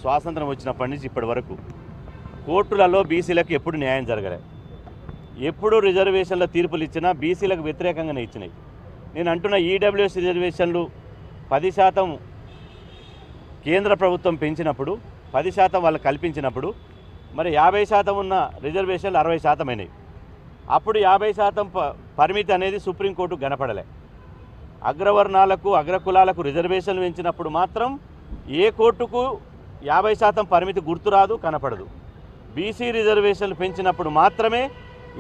స్వాతంత్రం వచ్చినప్పటి నుంచి ఇప్పటి వరకు కోర్టులలో బీసీలకు ఎప్పుడు న్యాయం జరగలే. ఎప్పుడు రిజర్వేషన్ల తీర్పులు ఇచ్చినా బీసీలకు వ్యతిరేకంగానే ఇచ్చినాయి. నేను అంటున్న ఈడబ్ల్యూఎస్ రిజర్వేషన్లు 10% కేంద్ర ప్రభుత్వం పెంచినప్పుడు 10% వాళ్ళు కల్పించినప్పుడు మరి 50% ఉన్న రిజర్వేషన్లు 60% అయినాయి. అప్పుడు 50% పరిమితి అనేది సుప్రీంకోర్టు కనపడలే. అగ్రవర్ణాలకు అగ్రకులాలకు రిజర్వేషన్లు పెంచినప్పుడు మాత్రం ఏ కోర్టుకు 50% పరిమితి గుర్తురాదు, కనపడదు. బీసీ రిజర్వేషన్లు పెంచినప్పుడు మాత్రమే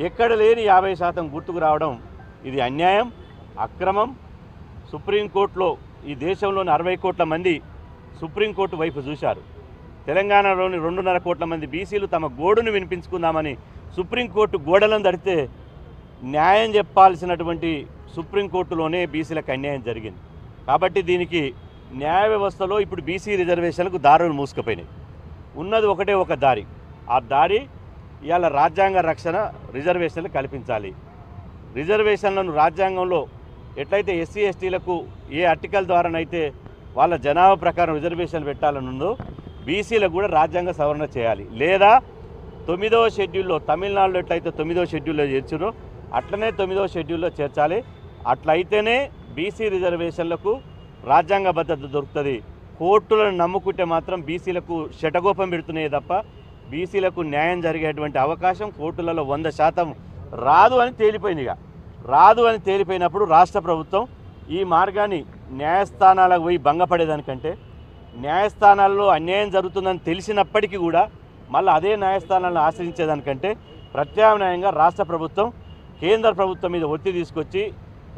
ఎక్కడ లేని 50% గుర్తుకు రావడం ఇది అన్యాయం, అక్రమం. సుప్రీంకోర్టులో ఈ దేశంలోని 60 కోట్ల మంది సుప్రీంకోర్టు వైపు చూశారు. తెలంగాణలోని 2.5 కోట్ల మంది బీసీలు తమ గోడును వినిపించుకుందామని సుప్రీంకోర్టు గోడలను దడితే న్యాయం చెప్పాల్సినటువంటి సుప్రీంకోర్టులోనే బీసీలకు అన్యాయం జరిగింది. కాబట్టి దీనికి న్యాయ వ్యవస్థలో ఇప్పుడు బీసీ రిజర్వేషన్లకు దారులు మూసుకుపోయినాయి. ఉన్నది ఒకటే ఒక దారి. ఆ దారి ఇవాళ రాజ్యాంగ రక్షణ రిజర్వేషన్లు కల్పించాలి. రిజర్వేషన్లను రాజ్యాంగంలో ఎట్లయితే ఎస్సీ ఎస్టీలకు ఏ ఆర్టికల్ ద్వారానైతే వాళ్ళ జనాభా ప్రకారం రిజర్వేషన్లు పెట్టాలని ఉందో బీసీలకు కూడా రాజ్యాంగ సవరణ చేయాలి. లేదా 9వ షెడ్యూల్లో తమిళనాడులో ఎట్లయితే 9వ షెడ్యూల్లో చేర్చారో అట్లనే 9వ షెడ్యూల్లో చేర్చాలి. అట్లయితేనే బీసీ రిజర్వేషన్లకు రాజ్యాంగ భద్రత దొరుకుతుంది. కోర్టులను నమ్ముకుంటే మాత్రం బీసీలకు శటగోపం పెడుతున్నాయి తప్ప బీసీలకు న్యాయం జరిగేటువంటి అవకాశం కోర్టులలో 100% రాదు అని తేలిపోయిందిగా. రాదు అని తేలిపోయినప్పుడు రాష్ట్ర ప్రభుత్వం ఈ మార్గాన్ని న్యాయస్థానాలకు పోయి భంగపడేదానికంటే న్యాయస్థానాల్లో అన్యాయం జరుగుతుందని తెలిసినప్పటికీ కూడా మళ్ళీ అదే న్యాయస్థానాలను ఆశ్రయించేదానికంటే ప్రత్యామ్నాయంగా రాష్ట్ర ప్రభుత్వం కేంద్ర ప్రభుత్వం మీద ఒత్తిడి తీసుకొచ్చి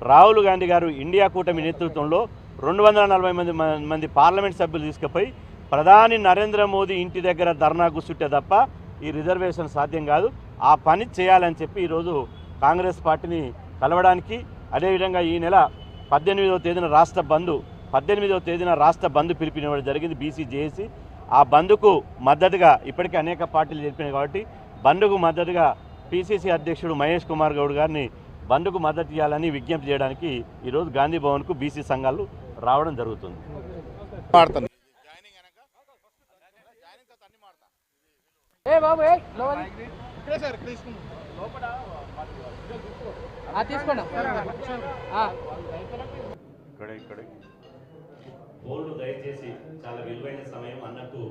రాహుల్ గాంధీ గారు ఇండియా కూటమి నేతృత్వంలో 240 మంది పార్లమెంట్ సభ్యులు తీసుకుపోయి ప్రధాని నరేంద్ర మోదీ ఇంటి దగ్గర ధర్నా కూర్చుంటే తప్ప ఈ రిజర్వేషన్ సాధ్యం కాదు. ఆ పని చేయాలని చెప్పి ఈరోజు కాంగ్రెస్ పార్టీని కలవడానికి, అదేవిధంగా ఈ నెల 18వ తేదీన రాష్ట్ర బంద్ పిలిపినవ్వడం జరిగింది బీసీ జేఏసీ. ఆ బంద్కు మద్దతుగా ఇప్పటికే అనేక పార్టీలు జరిపినాయి కాబట్టి బంద్కు మద్దతుగా పీసీసీ అధ్యక్షుడు మహేష్ కుమార్ గౌడ్ గారిని బంద్కు మద్దతు ఇవ్వాలని విజ్ఞప్తి చేయడానికి ఈరోజు గాంధీ భవన్కు బీసీ సంఘాలు రావడం జరుగుతుంది. బోర్డు దయచేసి చాలా విలువైన సమయం అన్నట్టు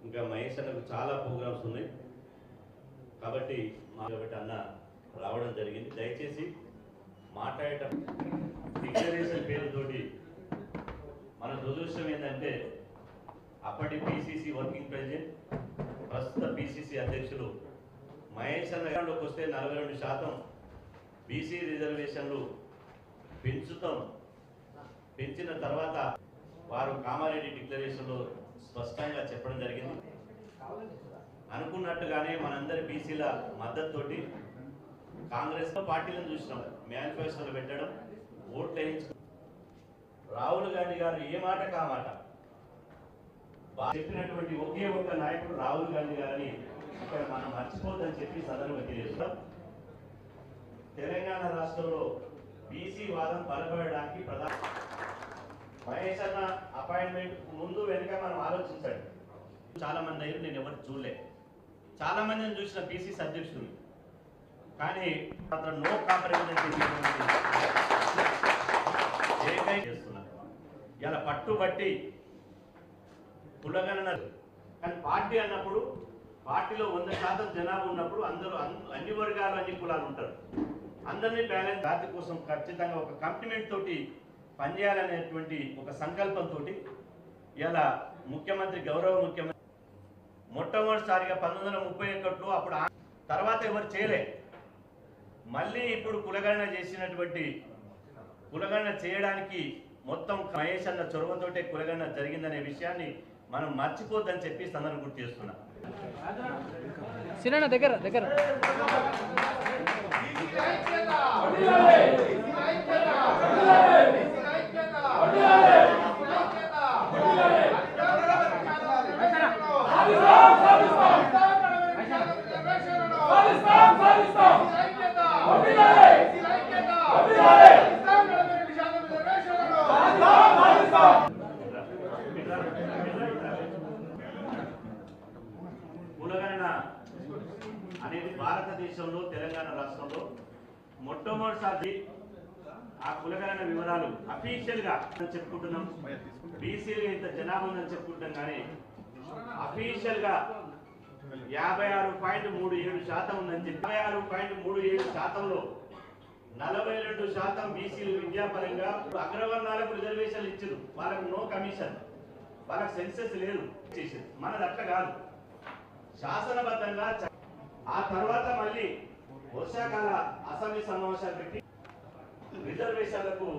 ఇంకా మహేష్ అన్నకు చాలా ప్రోగ్రామ్స్ ఉన్నాయి కాబట్టి అన్న రావడం జరిగింది. దయచేసి మాట్లాడటం డిక్లరేషన్ పేరుతోటి మన దురదృష్టం ఏంటంటే అప్పటి పిసిసి వర్కింగ్ ప్రెసిడెంట్ ప్రస్తుత పిసిసి అధ్యక్షులు మహేష్ అన్నలోకి వస్తే 42% బీసీ రిజర్వేషన్లు పెంచిన తర్వాత వారు కామారెడ్డి డిక్లరేషన్లో స్పష్టంగా చెప్పడం జరిగింది. అనుకున్నట్టుగానే మనందరి బీసీల మద్దతుతోటి కాంగ్రెస్ పార్టీలను చూసినాం, మేనిఫెస్టోలు పెట్టడం, ఓట్లు వేయించుకోవడం. రాహుల్ గాంధీ గారు ఏ మాట కామాట చెప్పినటువంటి ఒకే ఒక్క నాయకుడు రాహుల్ గాంధీ గారిని ఇక్కడ మనం మర్చిపోద్దని చెప్పి సందర్భంగా తెలియజేస్తాం. తెలంగాణ రాష్ట్రంలో బీసీ వాదం బలపడడానికి ప్రధాన మహేష్ అన్న అపాయింట్మెంట్ ముందు వెనుక మనం ఆలోచించండి. చాలా మంది అయ్యారు, నేను ఎవరు చూడలే. చాలా మందిని చూసిన బీసీసీ అధ్యక్షుడు, కానీ మాత్రం నో కాంప్రమైజ్ చేస్తున్నారు. ఇలా పట్టుబట్టి కులగణన, కానీ పార్టీ అన్నప్పుడు పార్టీలో 100% జనాభా ఉన్నప్పుడు అందరూ అన్ని వర్గాలు అన్ని కులాలు ఉంటారు. అందరినీ బ్యాలెన్స్ జాతి కోసం ఖచ్చితంగా ఒక కమిట్మెంట్ తోటి పనిచేయాలనేటువంటి ఒక సంకల్పంతో ఇలా గౌరవ ముఖ్యమంత్రి మొట్టమొదటిసారిగా 1931లో అప్పుడు తర్వాత ఎవరు చేయలే. మళ్ళీ ఇప్పుడు కులగణన చేయడానికి మొత్తం మహేష్ అన్న చొరవతోటే కులగణన జరిగిందనే విషయాన్ని మనం మర్చిపోద్దని చెప్పి సందర్భం గుర్తు చేస్తున్నా. దగ్గర భారతదేశంలో తెలంగాణ రాష్ట్రంలో మొట్టమొదటిసారి ఆ కులగణన వివరాలు అఫీషియల్ గా చెప్పుకుంటున్నాం. బీసీలు ఇంత జనాభా ఉందని చెప్పుకుంటాం కానీ అఫీషియల్ గా 56.37% ఉందని చెప్పి 56.37%లో 42% బీసీలు విద్యాపరంగా అగ్రవర్ణాలకు రిజర్వేషన్లు ఇచ్చారు. వాళ్ళకు నో కమిషన్, వాళ్ళకి సెన్సెస్ లేదు చేసారు. మనది అట్లా కాదు, శాసనబద్ధంగా. ఆ తర్వాత మళ్ళీ వర్షాకాల అసెంబ్లీ సమావేశాలు పెట్టి రిజర్వేషన్లకు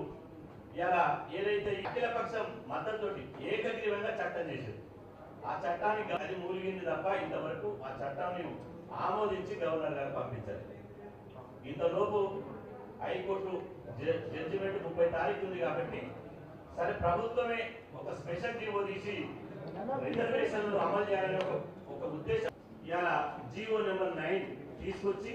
ఇలా ఏదైతే అఖిల పక్షం మద్దతుతోటి ఏకగ్రీవంగా చట్టం చేశారు. ఆ చట్టానికి అది మూలిగింది తప్ప ఇంతవరకు ఆ చట్టాన్ని ఆమోదించి గవర్నర్ గారు పంపించారు. ఇంతలోపు హైకోర్టు జడ్జిమెంట్ 30 తారీఖు ఉంది కాబట్టి సరే ప్రభుత్వమే ఒక స్పెషల్ జీవో తీసి రిజర్వేషన్లు అమలు చేయాలనే ఒక ఉద్దేశం ఇలా జీవో నెంబర్ 9 తీసుకొచ్చి